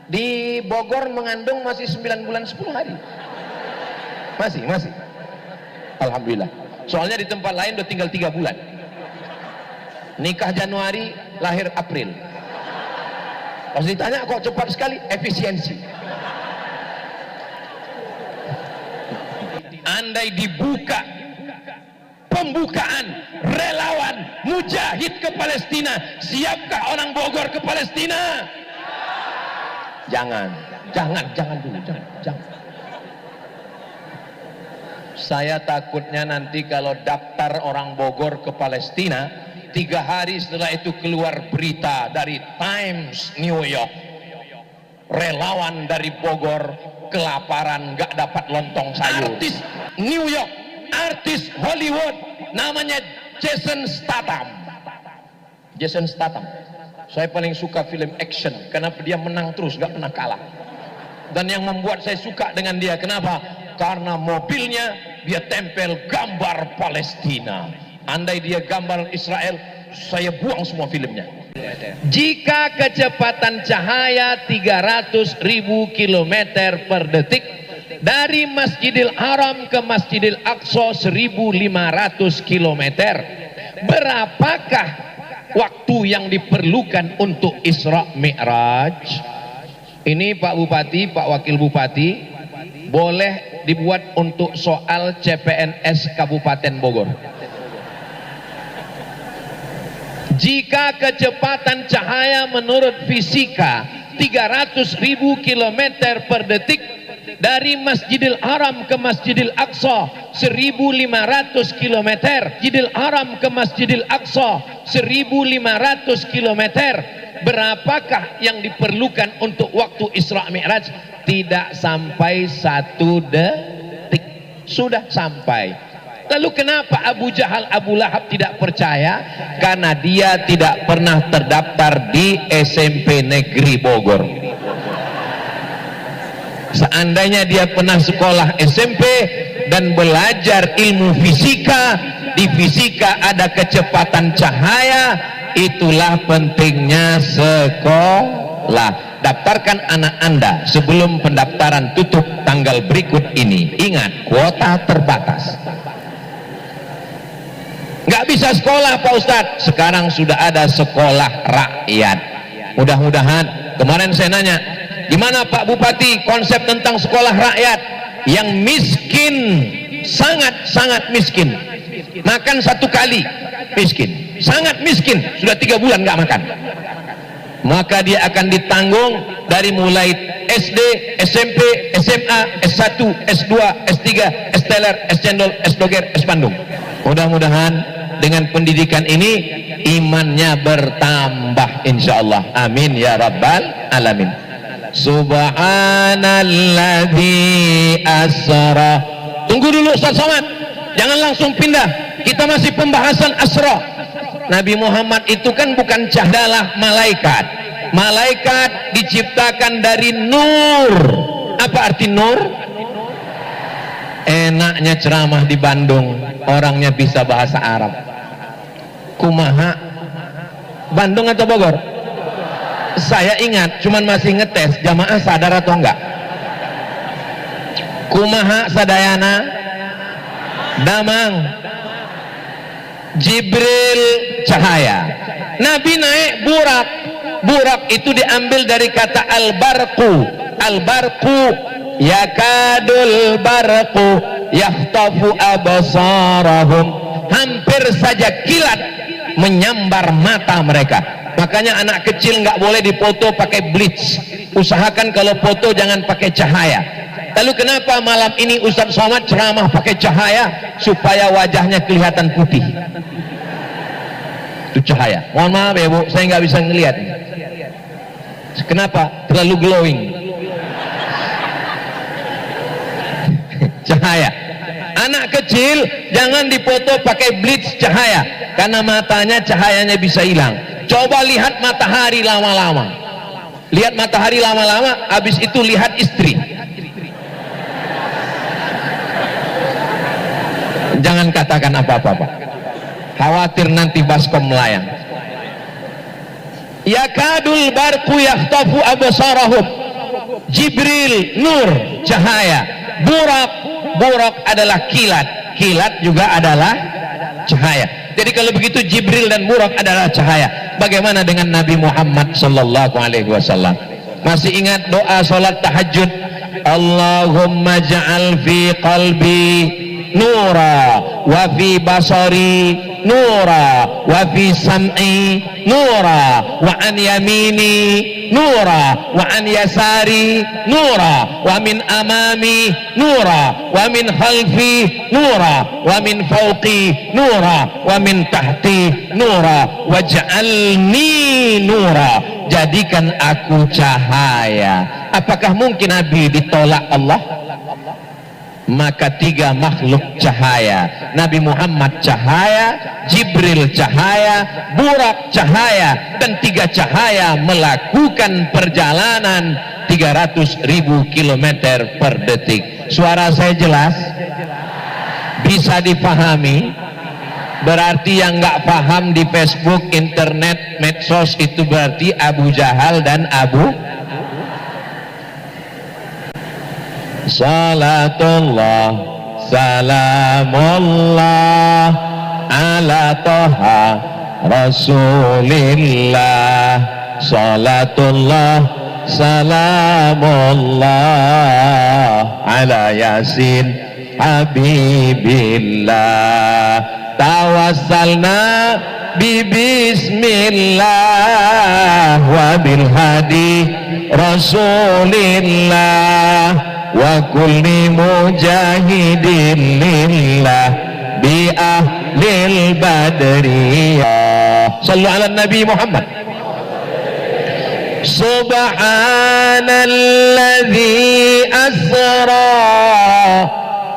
Di Bogor mengandung masih 9 bulan 10 hari. Masih. Alhamdulillah. Soalnya di tempat lain udah tinggal 3 bulan. Nikah Januari, lahir April. Pas ditanya kok cepat sekali, efisiensi. Andai dibuka pembukaan relawan mujahid ke Palestina, siapkah orang Bogor ke Palestina? Jangan dulu, jangan. Saya takutnya nanti kalau daftar orang Bogor ke Palestina, 3 hari setelah itu keluar berita dari Times New York, relawan dari Bogor kelaparan, gak dapat lontong sayur. Artis New York, artis Hollywood, namanya Jason Statham. Saya paling suka film action karena dia menang terus, gak pernah kalah. Dan yang membuat saya suka dengan dia, kenapa? Karena mobilnya dia tempel gambar Palestina. Andai dia gambar Israel, saya buang semua filmnya. Jika kecepatan cahaya 300.000 km per detik dari Masjidil Haram ke Masjidil Aqsa 1.500 km, berapakah waktu yang diperlukan untuk Isra Mi'raj? Ini Pak Bupati, Pak Wakil Bupati, boleh dibuat untuk soal CPNS Kabupaten Bogor. Jika kecepatan cahaya menurut fisika 300.000 km per detik dari Masjidil Haram ke Masjidil Aqsa 1.500 km, Masjidil Haram ke Masjidil Aqsa 1.500 km, berapakah yang diperlukan untuk waktu Isra Mi'raj? Tidak sampai 1 detik sudah sampai. Lalu kenapa Abu Jahal, Abu Lahab tidak percaya? Karena dia tidak pernah terdaftar di SMP Negeri Bogor. Seandainya dia pernah sekolah SMP dan belajar ilmu fisika, di fisika ada kecepatan cahaya, itulah pentingnya sekolah. Daftarkan anak Anda sebelum pendaftaran tutup tanggal berikut ini. Ingat, kuota terbatas. Nggak bisa sekolah Pak Ustadz, sekarang sudah ada sekolah rakyat. Mudah-mudahan, kemarin saya nanya, gimana Pak Bupati konsep tentang sekolah rakyat? Yang miskin, sangat miskin, makan 1 kali, miskin, sangat miskin, sudah 3 bulan nggak makan, maka dia akan ditanggung dari mulai SD, SMP, SMA, S1, S2, S3, S teler, S cendol, S doger, S bandung. Mudah-mudahan dengan pendidikan ini imannya bertambah insyaallah. Amin ya rabbal alamin. Subhanalladzi asra. Tunggu dulu Ustaz Somad, jangan langsung pindah, kita masih pembahasan asra. Nabi Muhammad itu kan bukan cahdalah malaikat. Malaikat diciptakan dari nur. Apa arti nur? Enaknya ceramah di Bandung, orangnya bisa bahasa Arab. Kumaha? Bandung atau Bogor? Saya ingat, cuman masih ngetes, jamaah sadar atau enggak? Kumaha sadayana? Damang. Jibril cahaya. Nabi naik burak. Burak itu diambil dari kata al-barqu. Al-barqu yakadul barqu yahtafu absarahum. Hampir saja kilat menyambar mata mereka. Makanya anak kecil nggak boleh dipoto pakai bleach. Usahakan kalau foto jangan pakai cahaya. Lalu kenapa malam ini Ustaz Somad ceramah pakai cahaya? Supaya wajahnya kelihatan putih. Itu cahaya. Mohon maaf ya Bu, saya nggak bisa ngelihat. Kenapa? Terlalu glowing. Cahaya. Anak kecil jangan dipoto pakai bleach cahaya, karena matanya cahayanya bisa hilang. Coba lihat matahari lama-lama. Lihat matahari lama-lama, habis itu lihat istri. Jangan katakan apa-apa Pak. Khawatir nanti baskom melayang. Yakadul barqu yahtafu absarahum. Jibril nur, cahaya. Burak adalah kilat juga adalah cahaya. Jadi kalau begitu Jibril dan Burak adalah cahaya. Bagaimana dengan Nabi Muhammad sallallahu alaihi wasallam? Masih ingat doa salat tahajud? Allahumma ja'al fi qalbi nura wa fi basari nura wa fi sam'i nura wa an yamini nura wa an yasari nura wa min amami nura wa min khalfi nura wa min fawqi nura wa min tahti nura waj'alni nura, jadikan aku cahaya. Apakah mungkin Nabi ditolak Allah? Maka tiga makhluk cahaya, Nabi Muhammad cahaya, Jibril cahaya, Burak cahaya, dan tiga cahaya melakukan perjalanan 300.000 km per detik. Suara saya jelas? Bisa dipahami? Berarti yang nggak paham di Facebook, internet, medsos itu berarti Abu Jahal dan Abu. Salatullah salamullah ala toha rasulillah. Salatullah salamullah ala yasin habibillah. Tawassalna bismillah wa bil hadi rasulillah wa kulli mujahidin lillah bi ahlil badriyah. Sallu ala Nabi Muhammad. Subhanalladzi asra.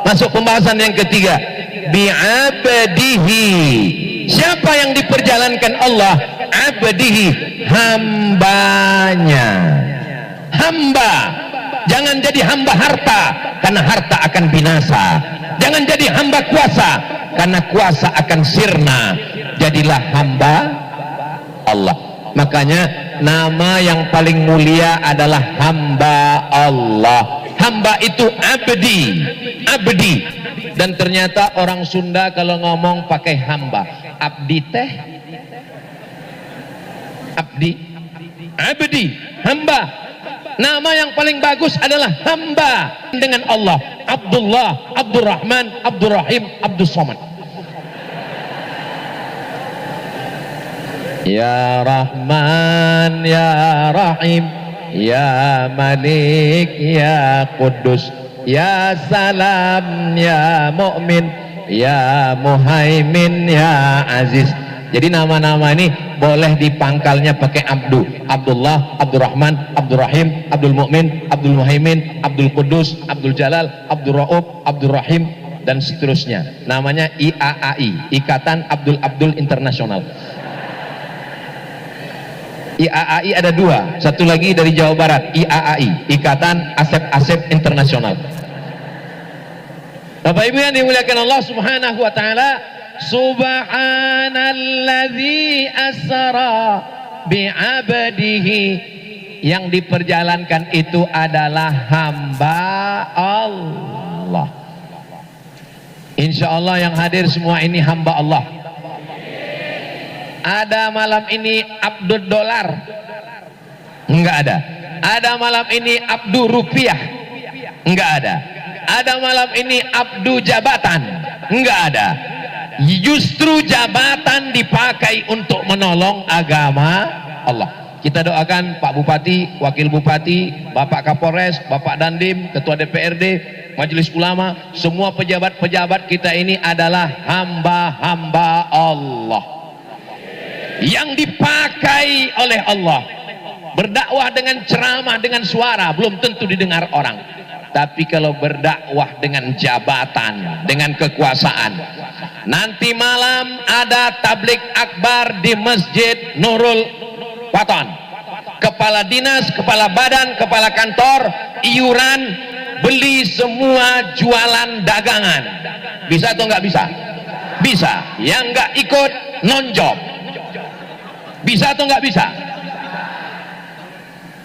Masuk pembahasan yang ketiga, bi'abdihi. Siapa yang diperjalankan Allah? Abdihi, hambanya. Hamba. Jangan jadi hamba harta, karena harta akan binasa. Jangan jadi hamba kuasa, karena kuasa akan sirna. Jadilah hamba Allah. Makanya nama yang paling mulia adalah hamba Allah. Hamba itu abdi. Dan ternyata orang Sunda kalau ngomong pakai hamba. Abdi teh, abdi, hamba. Nama yang paling bagus adalah hamba dengan Allah. Abdullah, Abdurrahman, Abdurrahim, Abdus Somad. Ya Rahman, Ya Rahim, Ya Malik, Ya Kudus, Ya Salam, Ya Mu'min, Ya Muhaimin, Ya Aziz. Jadi nama-nama ini boleh dipangkalnya pakai abdu. Abdullah, Abdurrahman, Abdurrahim, Abdul Mu'min, Abdul Muhaimin, Abdul Kudus, Abdul Jalal, Abdul Ra'ub, Abdul Rahim, dan seterusnya. Namanya IAAI, Ikatan Abdul Internasional. IAAI ada dua, satu lagi dari Jawa Barat, IAAI, Ikatan Asep Internasional. Bapak Ibu yang dimuliakan Allah Subhanahu wa taala, subhanalladzi asra bi'abdihi. Yang diperjalankan itu adalah hamba Allah. Insya Allah yang hadir semua ini hamba Allah. Ada malam ini abdul dolar? Enggak ada. Ada malam ini abdu rupiah? Enggak ada. Ada malam ini abdu jabatan? Enggak ada. Justru jabatan dipakai untuk menolong agama Allah. Kita doakan Pak Bupati, Wakil Bupati, Bapak Kapolres, Bapak Dandim, Ketua DPRD, Majelis Ulama, semua pejabat-pejabat kita ini adalah hamba-hamba Allah yang dipakai oleh Allah. Berdakwah dengan ceramah, dengan suara belum tentu didengar orang, tapi kalau berdakwah dengan jabatan, dengan kekuasaan. Nanti malam ada tablik akbar di Masjid Nurul Waton. Kepala dinas, kepala badan, kepala kantor, iuran, beli semua jualan dagangan. Bisa atau nggak bisa? Bisa. Yang nggak ikut non job. Bisa atau nggak bisa?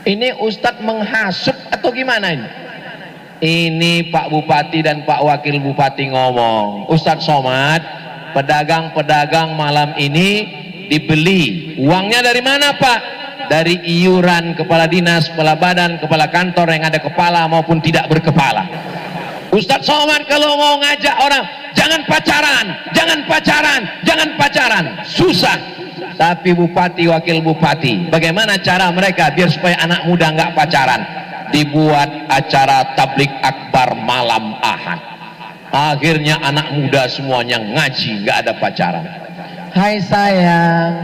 Ini Ustadz menghasut atau gimana ini? Ini Pak Bupati dan Pak Wakil Bupati ngomong, Ustadz Somad, pedagang-pedagang malam ini dibeli. Uangnya dari mana Pak? Dari iuran kepala dinas, kepala badan, kepala kantor yang ada kepala maupun tidak berkepala. Ustadz Somad kalau mau ngajak orang, jangan pacaran, jangan pacaran, jangan pacaran, susah. Tapi Bupati, Wakil Bupati, bagaimana cara mereka biar supaya anak muda nggak pacaran? Dibuat acara tablik akbar malam Ahad. Akhirnya anak muda semuanya ngaji, nggak ada pacaran. Hai sayang,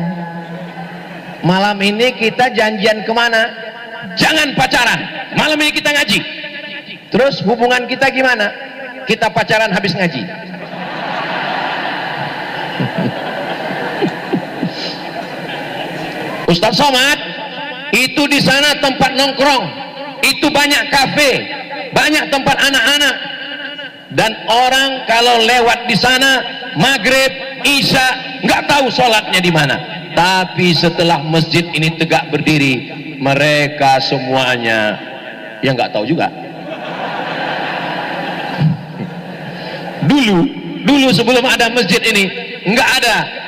malam ini kita janjian kemana? Jangan pacaran, malam ini kita ngaji. Terus hubungan kita gimana? Kita pacaran habis ngaji. Ustadz Somad, itu di sana tempat nongkrong, itu banyak kafe, banyak tempat anak-anak, dan orang kalau lewat di sana maghrib, isya, nggak tahu sholatnya di mana. Tapi setelah masjid ini tegak berdiri, mereka semuanya yang nggak tahu juga. Dulu sebelum ada masjid ini nggak ada.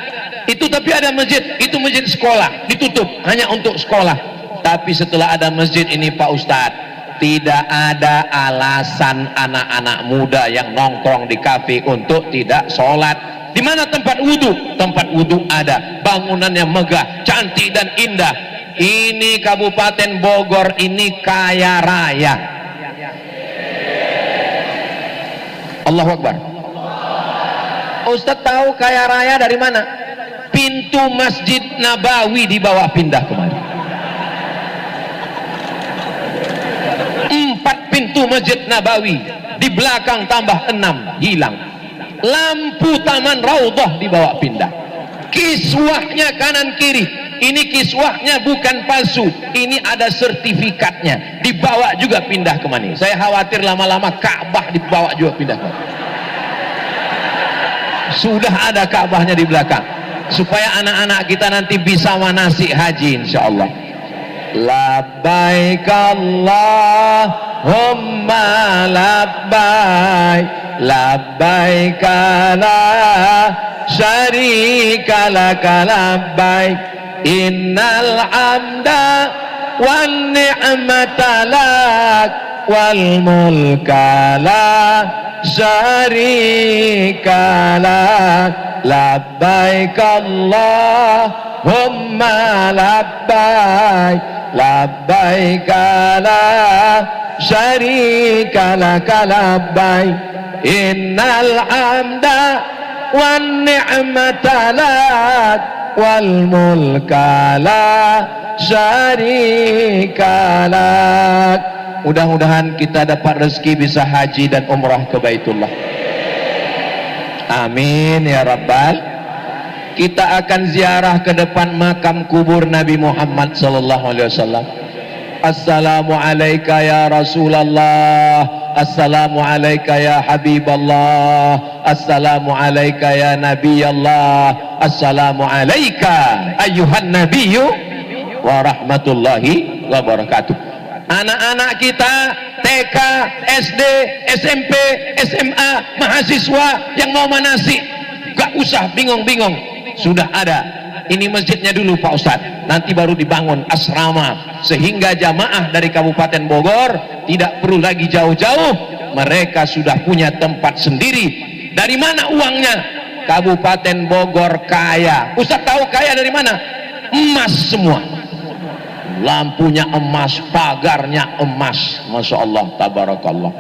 Itu tapi ada masjid, itu masjid sekolah, ditutup hanya untuk sekolah. Tapi setelah ada masjid ini Pak Ustadz, tidak ada alasan anak-anak muda yang nongkrong di kafe untuk tidak sholat. Di mana tempat wudhu? Tempat wudhu ada, bangunannya megah, cantik dan indah. Ini Kabupaten Bogor ini kaya raya. Allahu Akbar. Ustadz tahu kaya raya dari mana? Pintu Masjid Nabawi di bawah pindah kemari. 4 pintu Masjid Nabawi, di belakang tambah 6, hilang. Lampu Taman Raudhah dibawa pindah. Kiswahnya kanan kiri, ini kiswahnya bukan palsu, ini ada sertifikatnya, dibawa juga pindah kemana. Saya khawatir lama-lama Ka'bah dibawa juga pindah kemana. Sudah ada Ka'bahnya di belakang, supaya anak-anak kita nanti bisa manasik haji insyaallah. Labbaik Allahumma labbaik, labbaik la syarika laka labbaik, innal hamda wan ni'mata lak wal mulka la syarika lak. Labbaik Allahumma labbaik, labbaik la syarika laka labbaik, innal hamda wan ni'mata lak wal mulka la syarika lak. Mudah-mudahan kita dapat rezeki bisa haji dan umrah ke Baitullah. Amin ya Rabbal. Kita akan ziarah ke depan makam kubur Nabi Muhammad sallallahu alaihi wasallam. Assalamu alayka ya Rasulullah, assalamu alayka ya Habiballah, assalamu alayka ya Nabiyallah, assalamu alayka ayyuhan nabiyyu wa rahmatullahi wa barakatuh. Anak-anak kita TK, SD, SMP, SMA, mahasiswa yang mau manasik, gak usah bingung-bingung, sudah ada. Ini masjidnya dulu Pak Ustadz, nanti baru dibangun asrama, sehingga jamaah dari Kabupaten Bogor tidak perlu lagi jauh-jauh, mereka sudah punya tempat sendiri. Dari mana uangnya? Kabupaten Bogor kaya. Ustadz tahu kaya dari mana? Emas semua, lampunya emas, pagarnya emas, Masya Allah, tabarakallah,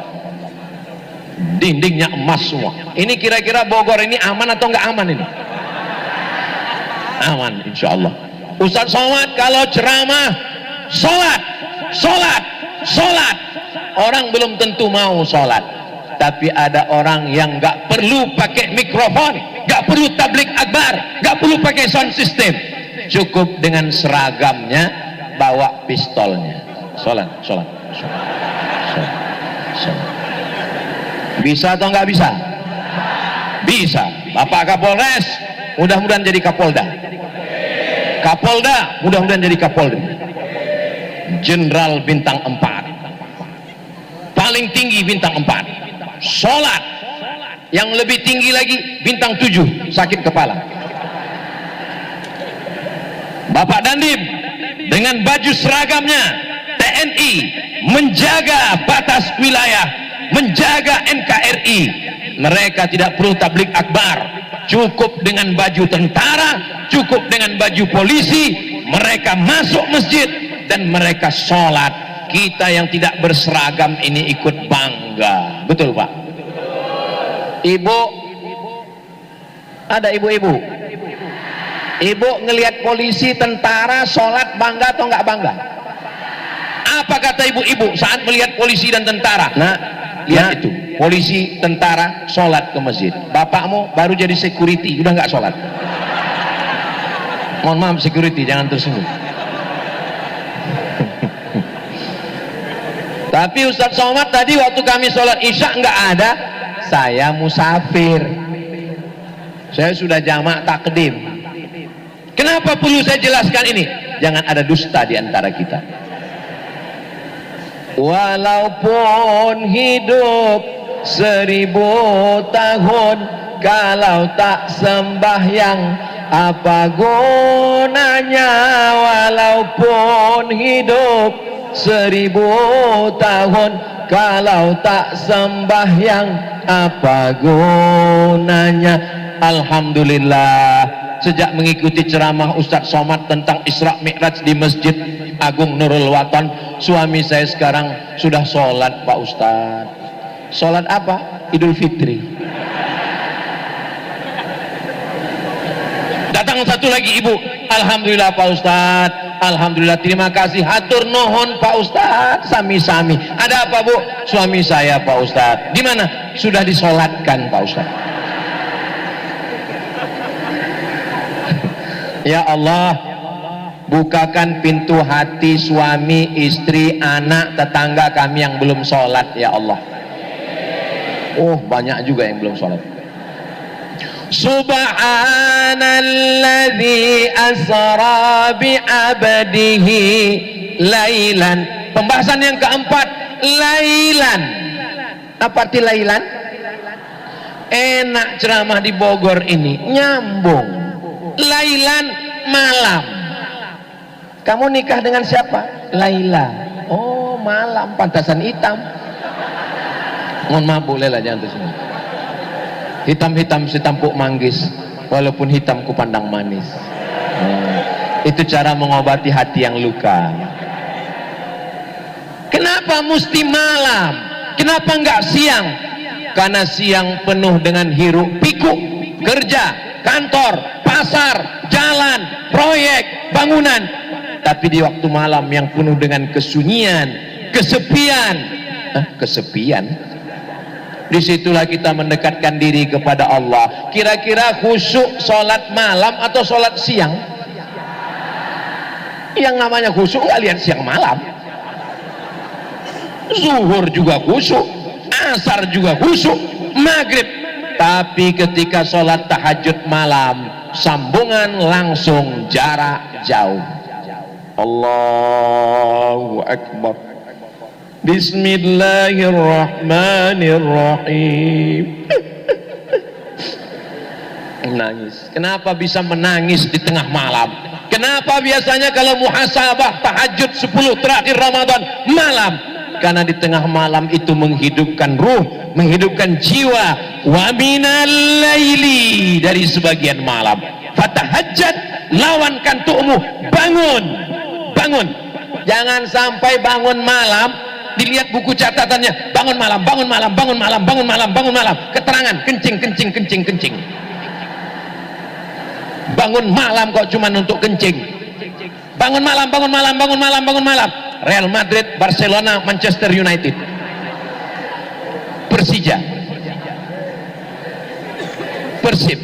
dindingnya emas semua. Ini kira-kira Bogor ini aman atau nggak aman ini? Aman insya Allah. Ustadz Somad kalau ceramah sholat, sholat, sholat, orang belum tentu mau sholat. Tapi ada orang yang nggak perlu pakai mikrofon, nggak perlu tablik akbar, nggak perlu pakai sound system, cukup dengan seragamnya, bawa pistolnya, sholat, sholat, sholat, sholat, sholat. Bisa atau nggak bisa? Bisa. Bapak Kapolres mudah-mudahan jadi Kapolda, Kapolda mudah-mudahan jadi Kapolda. jenderal bintang 4, paling tinggi bintang 4, sholat yang lebih tinggi lagi bintang 7, sakit kepala. Bapak Dandim dengan baju seragamnya TNI menjaga batas wilayah, menjaga NKRI. Mereka tidak perlu tablik akbar, cukup dengan baju tentara, cukup dengan baju polisi. Mereka masuk masjid dan mereka sholat. Kita yang tidak berseragam ini ikut bangga, betul Pak? Ibu, ada ibu-ibu? Ibu ngelihat polisi, tentara sholat bangga atau nggak bangga? Apa kata ibu-ibu saat melihat polisi dan tentara? Nah, lihat itu, polisi, tentara sholat ke masjid. Bapakmu baru jadi security, udah nggak sholat. Mohon maaf security, jangan tersinggung. Tapi Ustadz Somad tadi waktu kami sholat isya nggak ada. Saya musafir, saya sudah jamak takdim. Kenapa perlu saya jelaskan ini? Jangan ada dusta di antara kita. Walaupun hidup 1000 tahun, kalau tak sembahyang apa gunanya? Walaupun hidup 1000 tahun, kalau tak sembahyang apa gunanya? Alhamdulillah, sejak mengikuti ceramah Ustadz Somad tentang Isra Mi'raj di Masjid Agung Nurul Watan, suami saya sekarang sudah sholat Pak Ustadz. Sholat apa? Idul Fitri. Datang satu lagi ibu, alhamdulillah Pak Ustadz, alhamdulillah, terima kasih, hatur nuhun Pak Ustadz, sami-sami. Ada apa Bu? Suami saya Pak Ustadz. Di mana? Sudah disolatkan Pak Ustadz. Ya Allah, bukakan pintu hati suami, istri, anak, tetangga kami yang belum sholat ya Allah. Oh, banyak juga yang belum sholat. Subhanalladzi asra bi'abdihi lailan. Pembahasan yang keempat, lailan. Apa arti lailan? Enak ceramah di Bogor ini, nyambung. Lailan, malam. Kamu nikah dengan siapa? Laila. Oh, malam, pantasan hitam. Mohon maaf Bu Lela, jangan tersinggung. Hitam-hitam setampuk manggis, walaupun hitam ku pandang manis. Itu cara mengobati hati yang luka. Kenapa mesti malam? Kenapa enggak siang? Karena siang penuh dengan hiruk pikuk, kerja, kantor, pasar, jalan, proyek, bangunan. Tapi di waktu malam yang penuh dengan kesunyian, kesepian, kesepian, disitulah kita mendekatkan diri kepada Allah. Kira-kira khusyuk sholat malam atau sholat siang? Yang namanya khusyuk nggak lihat siang malam. Zuhur juga khusyuk, asar juga khusyuk, maghrib. Tapi ketika sholat tahajud malam, sambungan langsung jarak jauh. Allahu Akbar. Bismillahirrahmanirrahim. Menangis. Kenapa bisa menangis di tengah malam? Kenapa biasanya kalau muhasabah tahajud 10 terakhir Ramadan malam? Karena di tengah malam itu menghidupkan ruh, menghidupkan jiwa. Wa minal laili, dari sebagian malam. Fatahajjad, lawan kantukmu, bangun, bangun. Jangan sampai bangun malam dilihat buku catatannya, bangun malam, bangun malam, bangun malam, bangun malam, bangun malam. Keterangan kencing, kencing, kencing, kencing. Bangun malam kok cuma untuk kencing. Bangun malam, bangun malam, bangun malam, bangun malam. Real Madrid, Barcelona, Manchester United, Persija, Persib.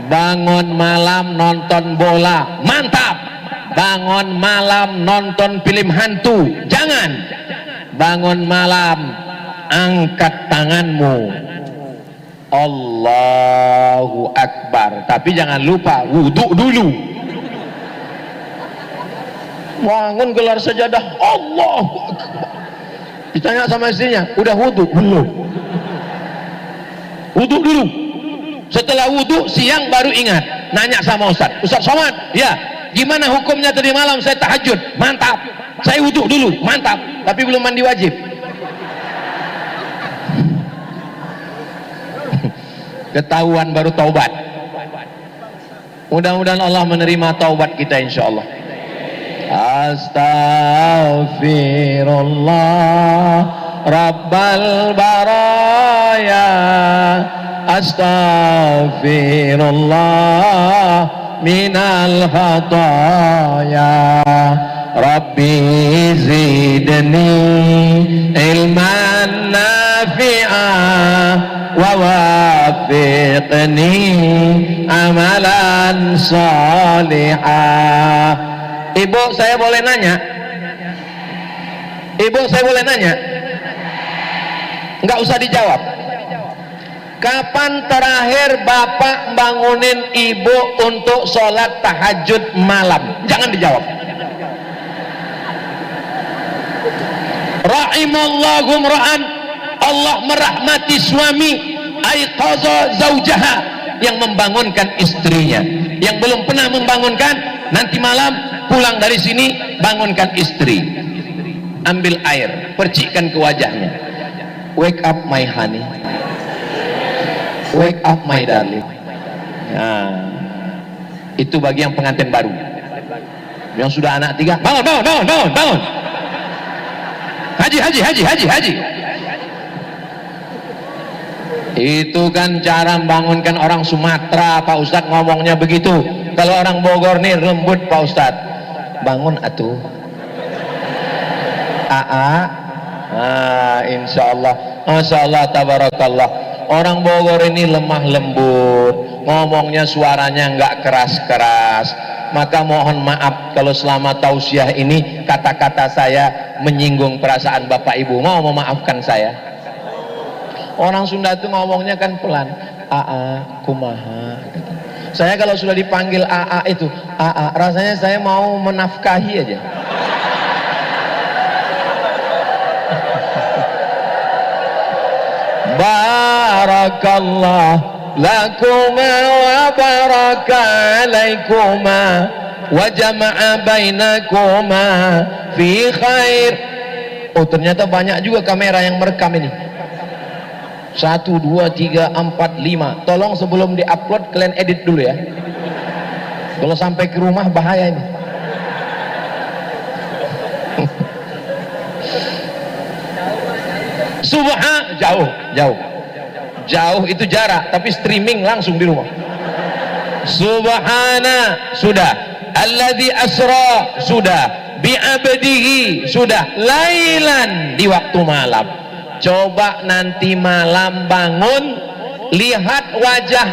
Bangun malam nonton bola, mantap. Bangun malam nonton film hantu, jangan. Bangun malam angkat tanganmu, Allahu Akbar. Tapi jangan lupa wudhu dulu. bangun gelar sajadah, Allahu Akbar. Ditanya sama istrinya, udah wudu? Belum. Wudu dulu. Setelah wudu siang baru ingat, nanya sama Ustaz, Ustaz Somad, ya gimana hukumnya tadi malam saya tahajud? Mantap. Saya wudu dulu, mantap, tapi belum mandi wajib. Ketahuan baru taubat. Mudah-mudahan Allah menerima taubat kita insyaallah. Astaghfirullah Rabbal baraya, astaghfirullah minal khataya, Rabbi zidni ilman nafi'ah wa wafiqni amalan salihah. Ibu, saya boleh nanya? Ibu, saya boleh nanya? Enggak usah dijawab. Kapan terakhir bapak bangunin ibu untuk sholat tahajud malam? Jangan dijawab. Rahimallahu ra'an, Allah merahmati suami aiqaza zaujaha, yang membangunkan istrinya. Yang belum pernah membangunkan, nanti malam pulang dari sini bangunkan istri, ambil air, percikkan ke wajahnya. Wake up my honey, wake up my darling. Nah, itu bagi yang pengantin baru. Yang sudah anak 3, bangun, bangun, bangun, bangun, bangun. Haji, haji, haji, haji, haji. Itu kan cara membangunkan orang Sumatera, Pak Ustadz ngomongnya begitu. Kalau orang Bogor nih lembut, Pak Ustadz. Bangun atuh. Insya Allah, Masya Allah, tabarakallah. Orang Bogor ini lemah lembut, ngomongnya suaranya nggak keras-keras. Maka mohon maaf kalau selama tausiah ini kata-kata saya menyinggung perasaan Bapak Ibu, mau memaafkan saya. Orang Sunda itu ngomongnya kan pelan, kumaha. Saya kalau sudah dipanggil itu rasanya saya mau menafkahi aja. Barakallah lakuma wa baraka alaikuma wa jama'a bainakuma fi khair. Oh, ternyata banyak juga kamera yang merekam ini. 1, 2, 3, 4, 5. Tolong sebelum diupload kalian edit dulu ya. Kalau sampai ke rumah bahaya ini. Jauh itu jarak, tapi streaming langsung di rumah. Subhana sudah, alladzi asra sudah, bi'abdihi sudah, lailan di waktu malam. Coba nanti malam bangun, lihat wajah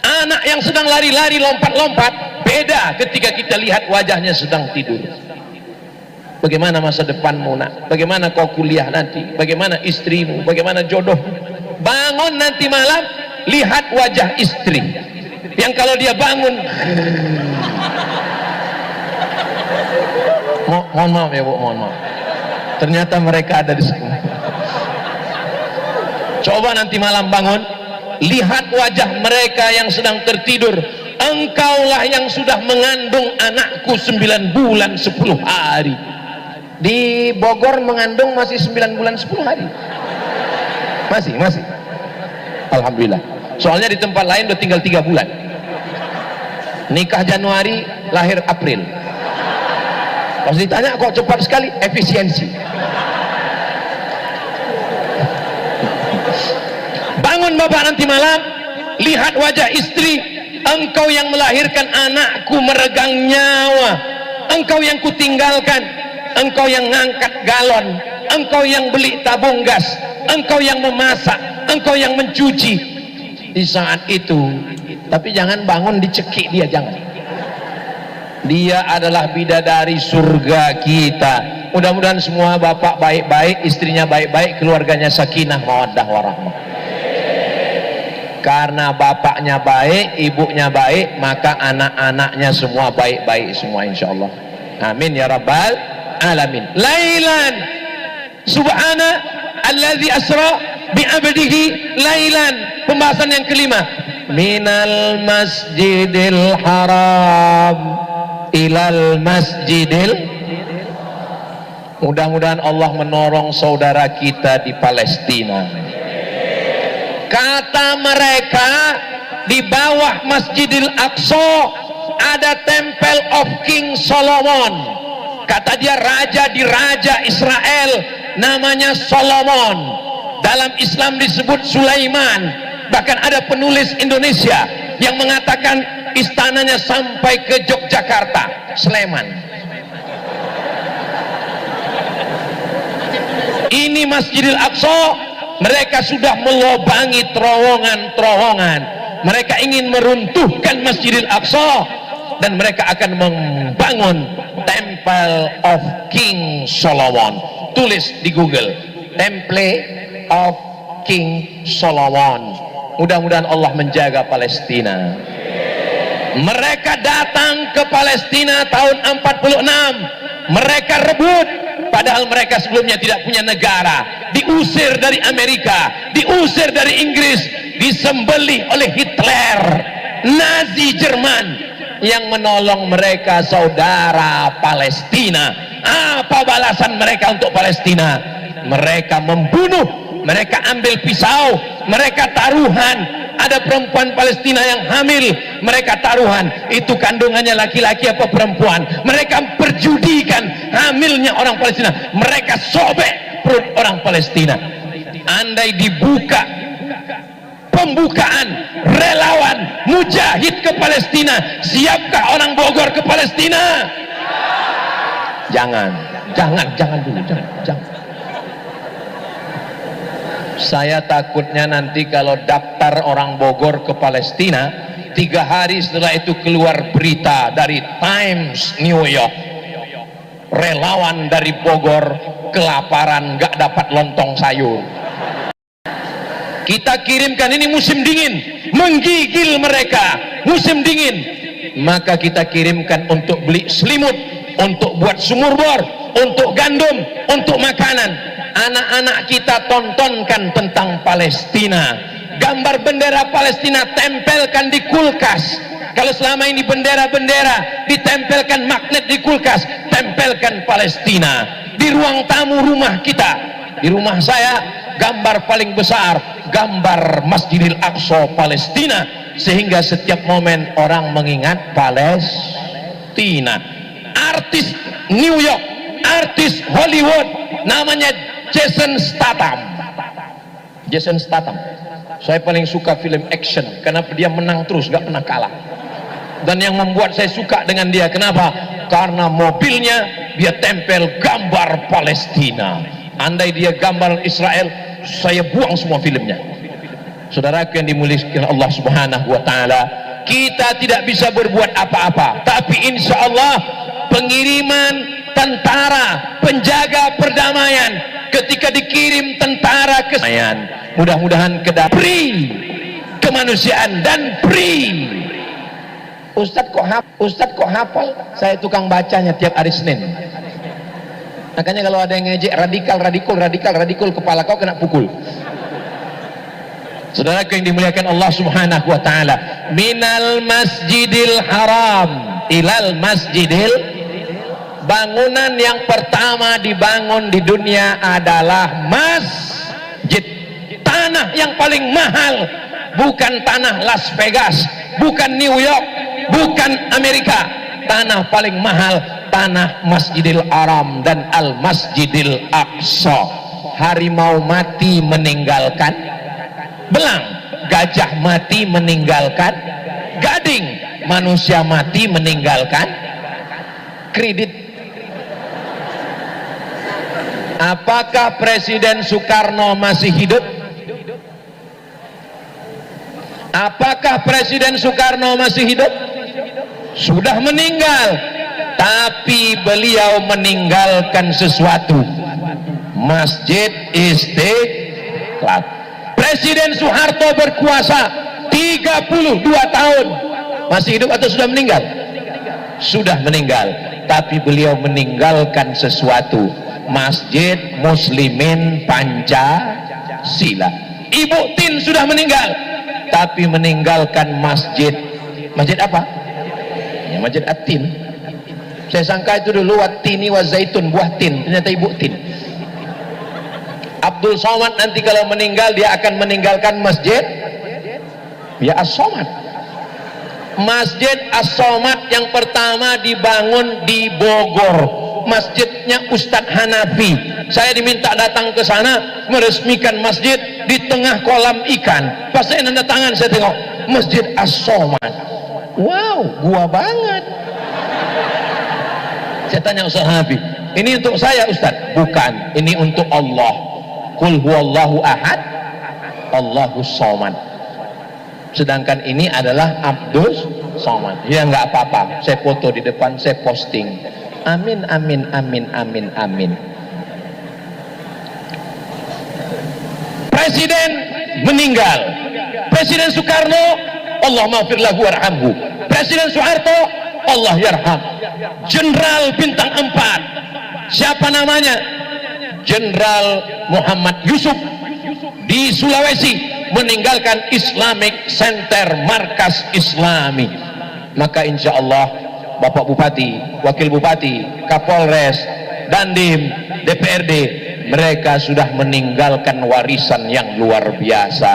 anak yang sedang lari-lari, lompat-lompat, beda ketika kita lihat wajahnya sedang tidur. Bagaimana masa depanmu nak? Bagaimana kau kuliah nanti? Bagaimana istrimu? Bagaimana jodoh? Bangun nanti malam, lihat wajah istri yang kalau dia bangun mohon maaf ya Bu, mohon maaf, ternyata mereka ada di sini. Coba nanti malam bangun, lihat wajah mereka yang sedang tertidur. Engkaulah yang sudah mengandung anakku 9 bulan 10 hari. Di Bogor mengandung masih 9 bulan 10 hari. Masih. Alhamdulillah. Soalnya di tempat lain udah tinggal 3 bulan. Nikah Januari, lahir April. Pas ditanya kok cepat sekali, efisiensi. Bangun bapak nanti malam, lihat wajah istri. Engkau yang melahirkan anakku meregang nyawa, engkau yang kutinggalkan, engkau yang ngangkat galon, engkau yang beli tabung gas, engkau yang memasak, engkau yang mencuci di saat itu. Tapi jangan bangun dicekik dia, jangan. Dia adalah bidadari surga kita. Mudah-mudahan semua bapak baik-baik, istrinya baik-baik, keluarganya sakinah mawaddah warahmah. Karena bapaknya baik, ibunya baik, maka anak-anaknya semua baik-baik semua insyaallah. Amin ya rabbal alamin. Lailan subhana alladzi asra bi abdihi lailan. Pembahasan yang kelima, minal masjidil haram ilal masjidil. Mudah-mudahan Allah menolong saudara kita di Palestina. Kata mereka, di bawah Masjidil Aqsa ada Temple of King Solomon. Kata dia raja di raja Israel namanya Solomon. Dalam Islam disebut Sulaiman. Bahkan ada penulis Indonesia yang mengatakan istananya sampai ke Yogyakarta, Sleman. Ini Masjidil Aqsa. Mereka sudah melobangi terowongan-terowongan. Mereka ingin meruntuhkan Masjidil Aqsa dan mereka akan membangun Temple of King Solomon. Tulis di Google, Temple of King Solomon. Mudah-mudahan Allah menjaga Palestina. Mereka datang ke Palestina tahun 46. Mereka rebut, padahal mereka sebelumnya tidak punya negara. Diusir dari Amerika, diusir dari Inggris, disembelih oleh Hitler, Nazi Jerman yang menolong mereka, saudara Palestina. Apa balasan mereka untuk Palestina? Mereka membunuh, mereka ambil pisau, mereka taruhan. Ada perempuan Palestina yang hamil, mereka taruhan, itu kandungannya laki-laki apa perempuan. Mereka perjudikan hamilnya orang Palestina, mereka sobek perut orang Palestina. Andai dibuka pembukaan relawan mujahid ke Palestina, siapkah orang Bogor ke Palestina? Jangan dulu, jangan. Saya takutnya nanti kalau daftar orang Bogor ke Palestina, 3 hari setelah itu keluar berita dari Times New York, relawan dari Bogor kelaparan, gak dapat lontong sayur. Kita kirimkan, ini musim dingin, menggigil mereka, musim dingin, maka kita kirimkan untuk beli selimut, untuk buat sumur bor, untuk gandum, untuk makanan. Anak-anak kita tontonkan tentang Palestina, gambar bendera Palestina tempelkan di kulkas. Kalau selama ini bendera-bendera ditempelkan magnet di kulkas, tempelkan Palestina di ruang tamu rumah kita. Di rumah saya gambar paling besar, gambar Masjidil Aqsa Palestina, sehingga setiap momen orang mengingat Palestina. Artis New York, artis Hollywood, namanya Jason Statham. Saya paling suka film action karena dia menang terus, gak pernah kalah. Dan yang membuat saya suka dengan dia, kenapa? Karena mobilnya dia tempel gambar Palestina. Andai dia gambar Israel, saya buang semua filmnya. Saudaraku yang dimuliakan Allah Subhanahu wa taala, kita tidak bisa berbuat apa-apa, tapi insya Allah pengiriman tentara penjaga perdamaian, ketika dikirim tentara ke mudah-mudahan free kemanusiaan dan free. Ustadz kok hafal? Saya tukang bacanya tiap hari Senin. Makanya kalau ada yang ngejek radikal, kepala kau kena pukul. Saudara yang dimuliakan Allah Subhanahu wa taala, minal masjidil haram ilal masjidil. Bangunan yang pertama dibangun di dunia adalah masjid. Tanah yang paling mahal bukan tanah Las Vegas, bukan New York, bukan Amerika. Tanah paling mahal tanah Masjidil Haram dan Al Masjidil Aqsa. Harimau mati meninggalkan belang, gajah mati meninggalkan gading, manusia mati meninggalkan kredit. Apakah Presiden Soekarno masih hidup? Apakah Presiden Soekarno masih hidup? Sudah meninggal, tapi beliau meninggalkan sesuatu, Masjid Istiqlal. Presiden Soeharto berkuasa 32 tahun, masih hidup atau sudah meninggal? Sudah meninggal. tapi beliau meninggalkan sesuatu, Masjid Muslimin Pancasila. Ibu Tin sudah meninggal, tapi meninggalkan masjid apa? Ya, Masjid At-Tin. Saya sangka itu dulu Wat-Tini wa Zaitun, buah tin, ternyata Ibu Tin. Abdul Somad nanti kalau meninggal dia akan meninggalkan masjid ya As-Somad. Masjid As-Somad yang pertama dibangun di Bogor, masjidnya Ustadz Hanafi. Saya diminta datang ke sana meresmikan masjid di tengah kolam ikan. Pas saya nanda tangan, saya tengok Masjid As-Somad. Wow, gua banget. Saya tanya Ustadz Hanafi, ini untuk saya Ustadz? Bukan, ini untuk Allah. Qul huwallahu ahad, Allahus somad. Sedangkan ini adalah Abdul Somad. Ya nggak apa-apa, saya foto di depan, saya posting. Amin, amin, amin, amin, amin. Presiden meninggal, Presiden Soekarno, Allah maghfir lahu warhamhu. Presiden Soeharto, Allah yarham. Jenderal bintang 4, siapa namanya? Jenderal Muhammad Yusuf di Sulawesi meninggalkan Islamic Center, markas Islami. Maka insya Allah Bapak Bupati, Wakil Bupati, Kapolres, Dandim, DPRD, mereka sudah meninggalkan warisan yang luar biasa.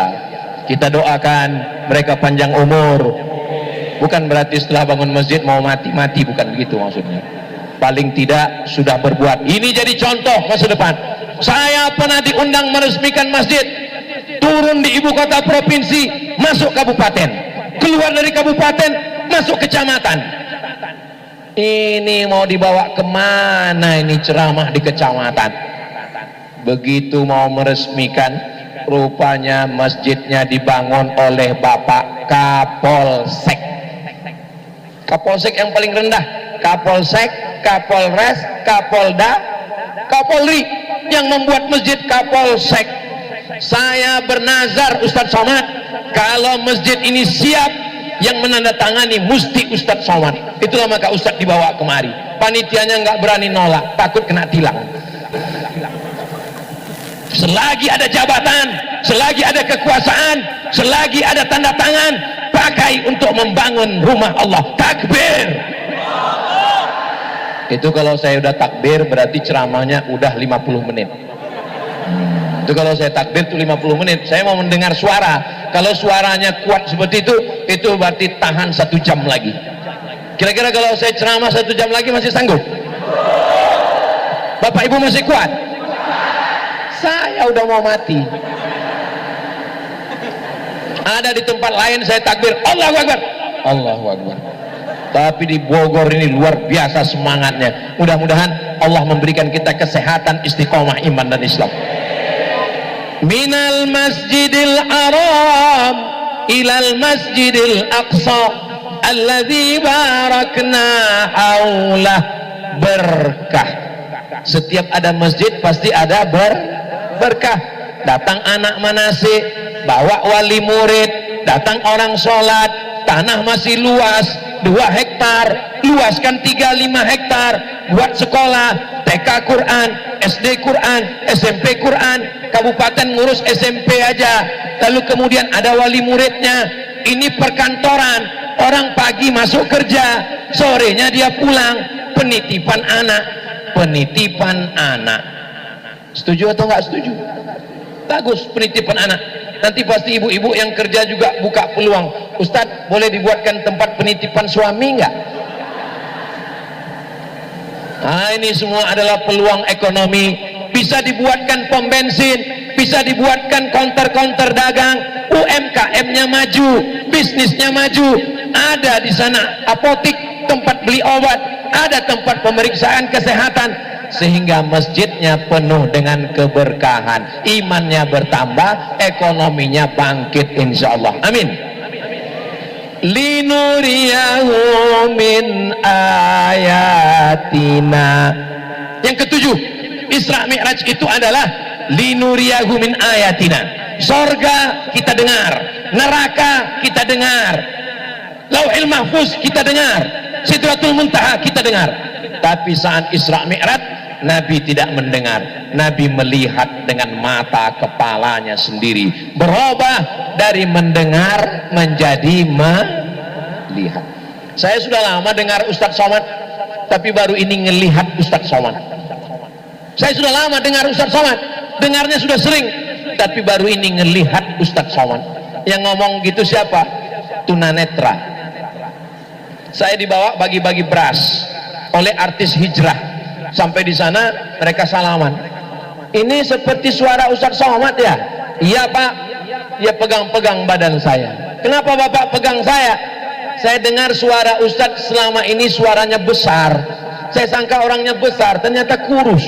Kita doakan mereka panjang umur. Bukan berarti setelah bangun masjid mau mati-mati, bukan begitu maksudnya. Paling tidak sudah berbuat. Ini jadi contoh masa depan. Saya pernah diundang meresmikan masjid, turun di ibu kota provinsi, masuk kabupaten, keluar dari kabupaten, masuk kecamatan. Ini mau dibawa kemana ini ceramah di kecamatan? Begitu mau meresmikan, rupanya masjidnya dibangun oleh Bapak Kapolsek. Kapolsek yang paling rendah, Kapolsek, Kapolres, Kapolda, Kapolri, yang membuat masjid Kapolsek. Saya bernazar Ustadz Somad, kalau masjid ini siap, yang menandatangani mesti Ustadz Somad. Itulah maka Ustadz dibawa kemari. Panitianya nggak berani nolak, takut kena tilang. Selagi ada jabatan, selagi ada kekuasaan, selagi ada tanda tangan, pakai untuk membangun rumah Allah. Takbir. Itu kalau saya udah takbir berarti ceramahnya udah 50 menit. Itu kalau saya takbir itu 50 menit. Saya mau mendengar suara. Kalau suaranya kuat seperti itu berarti tahan 1 jam lagi. Kira-kira kalau saya ceramah 1 jam lagi masih sanggup? Bapak Ibu masih kuat? Saya udah mau mati. Ada di tempat lain saya takbir Allahu Akbar, Allahu Akbar. Tapi di Bogor ini luar biasa semangatnya. Mudah-mudahan Allah memberikan kita kesehatan, istiqomah iman dan Islam. Minal masjidil haram ilal masjidil aqsa alladzi barakna haulah. Berkah. Setiap ada masjid pasti ada berkah. Datang anak manasik, bawa wali murid, datang orang sholat, tanah masih luas 2 hektar, luaskan 3-5 hektar buat sekolah, TK Quran, SD Quran, SMP Quran, kabupaten ngurus SMP aja, lalu kemudian ada wali muridnya. Ini perkantoran, orang pagi masuk kerja, sorenya dia pulang, penitipan anak. Setuju atau nggak setuju? Bagus penitipan anak. Nanti pasti ibu-ibu yang kerja juga buka peluang. Ustadz, boleh dibuatkan tempat penitipan suami nggak? Nah, ini semua adalah peluang ekonomi. Bisa dibuatkan pom bensin, bisa dibuatkan counter-counter dagang, UMKM-nya maju, bisnisnya maju. Ada di sana apotik, tempat beli obat, ada tempat pemeriksaan kesehatan. Sehingga masjidnya penuh dengan keberkahan, imannya bertambah, ekonominya bangkit insyaallah. Amin. Linuriyahu min ayatina. Yang ketujuh, Isra Mi'raj itu adalah linuriyahu min ayatina. Sorga kita dengar, neraka kita dengar, Lauhil Mahfuz kita dengar, Sidratul Muntaha kita dengar. Tapi saat Isra Mi'raj, Nabi tidak mendengar, Nabi melihat dengan mata kepalanya sendiri, berubah dari mendengar menjadi melihat. Saya sudah lama dengar Ustadz Somad, tapi baru ini ngelihat Ustadz Somad. Saya sudah lama dengar Ustadz Somad, dengarnya sudah sering, tapi baru ini ngelihat Ustadz Somad. Yang ngomong gitu siapa? Tunanetra. Saya dibawa bagi-bagi beras oleh artis hijrah. Sampai di sana mereka salaman. Ini seperti suara Ustadz Somad ya? Iya Pak. Dia pegang-pegang badan saya. Kenapa Bapak pegang saya? Saya dengar suara Ustadz selama ini suaranya besar. Saya sangka orangnya besar, ternyata kurus.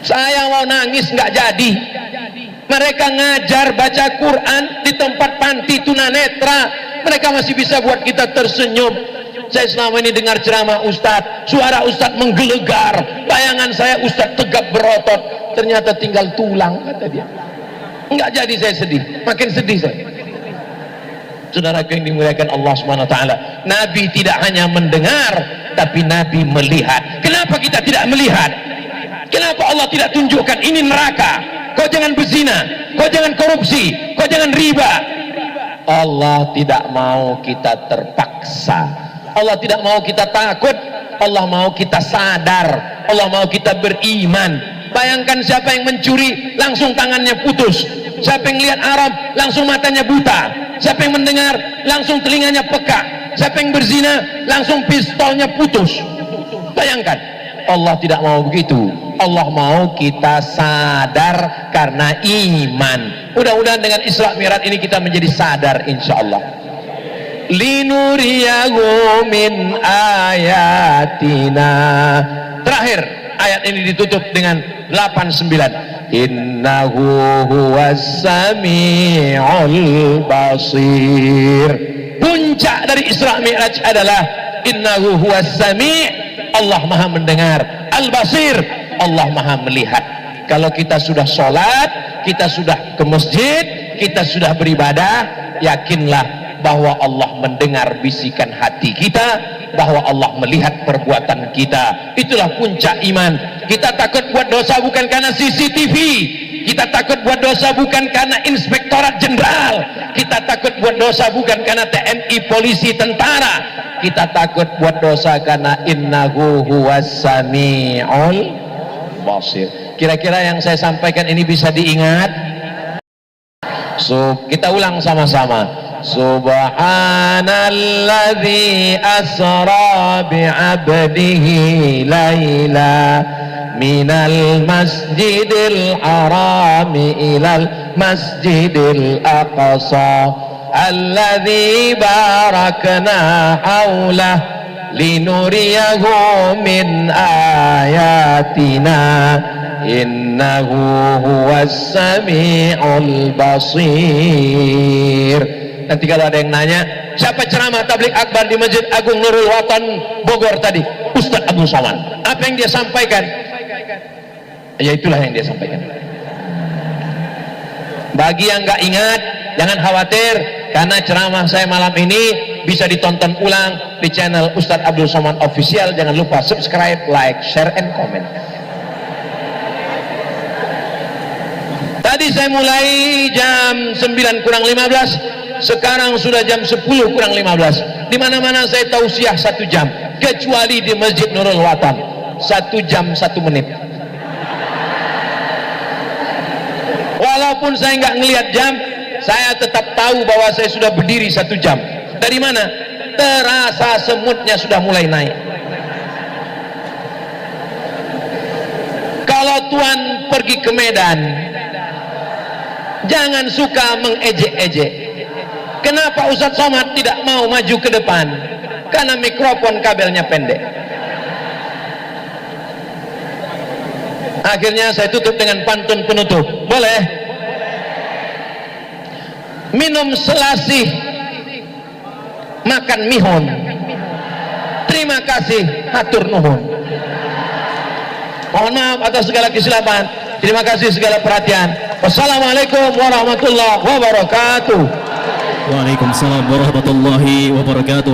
Saya mau nangis nggak jadi. Mereka ngajar baca Quran di tempat panti tunanetra. Mereka masih bisa buat kita tersenyum. Saya selama ini dengar ceramah Ustadz, suara Ustadz menggelegar, bayangan saya Ustadz tegap berotot, ternyata tinggal tulang, kata dia. Enggak jadi, saya sedih, makin sedih saya. Saudaraku yang dimuliakan Allah SWT, Nabi tidak hanya mendengar, tapi Nabi melihat. Kenapa kita tidak melihat? Kenapa Allah tidak tunjukkan ini neraka? Kau jangan berzina, kau jangan korupsi, kau jangan riba. Allah tidak mau kita terpaksa. Allah tidak mau kita takut, Allah mau kita sadar, Allah mau kita beriman. Bayangkan siapa yang mencuri, langsung tangannya putus. Siapa yang lihat Arab, langsung matanya buta. Siapa yang mendengar, langsung telinganya peka. Siapa yang berzina, langsung pistolnya putus. Bayangkan, Allah tidak mau begitu. Allah mau kita sadar karena iman. Mudah-mudahan dengan Isra Mi'raj ini kita menjadi sadar, insya Allah. Linuriyahu min ayatina. Terakhir ayat ini ditutup dengan 89. Innahu huwas sami'ul basir. Puncak dari Isra Mi'raj adalah innahu huwas sami', Allah maha mendengar, al-basir, Allah maha melihat. Kalau kita sudah sholat, kita sudah ke masjid, kita sudah beribadah, yakinlah bahwa Allah mendengar bisikan hati kita, bahwa Allah melihat perbuatan kita. Itulah puncak iman. Kita takut buat dosa bukan karena CCTV, kita takut buat dosa bukan karena Inspektorat Jenderal, kita takut buat dosa bukan karena TNI, polisi, tentara, kita takut buat dosa karena innahu huwas sami'ul basir. Kira-kira yang saya sampaikan ini bisa diingat? So, kita ulang sama-sama. Subhanalladzi asra bi'abdihi laila minal masjidil harami ilal masjidil aqsa alladzi barakna haulah linuriyahu min ayatina innahu huwas sami'ul basir. Nanti kalau ada yang nanya, siapa ceramah tabligh akbar di Masjid Agung Nurul Watan Bogor tadi? Ustadz Abdul Somad. Apa yang dia sampaikan? Ya itulah yang dia sampaikan. Bagi yang nggak ingat, jangan khawatir, karena ceramah saya malam ini bisa ditonton ulang di channel Ustadz Abdul Somad Official. Jangan lupa subscribe, like, share, and comment. Tadi saya mulai jam 9 kurang 15. Sekarang sudah jam 10 kurang 15. Di mana-mana saya tausiah 1 jam, kecuali di Masjid Nurul Watan 1 jam 1 menit. Walaupun saya nggak ngelihat jam, saya tetap tahu bahwa saya sudah berdiri 1 jam. Dari mana? Terasa semutnya sudah mulai naik. Kalau Tuan pergi ke Medan, jangan suka mengejek-ejek. Kenapa Ustadz Somad tidak mau maju ke depan? Karena mikrofon kabelnya pendek. Akhirnya saya tutup dengan pantun penutup. Boleh? Minum selasih, makan mihun. Terima kasih, hatur nuhun. Mohon maaf atas segala kesilapan. Terima kasih segala perhatian. Wassalamualaikum warahmatullahi wabarakatuh. Waalaikumsalam warahmatullahi wabarakatuh.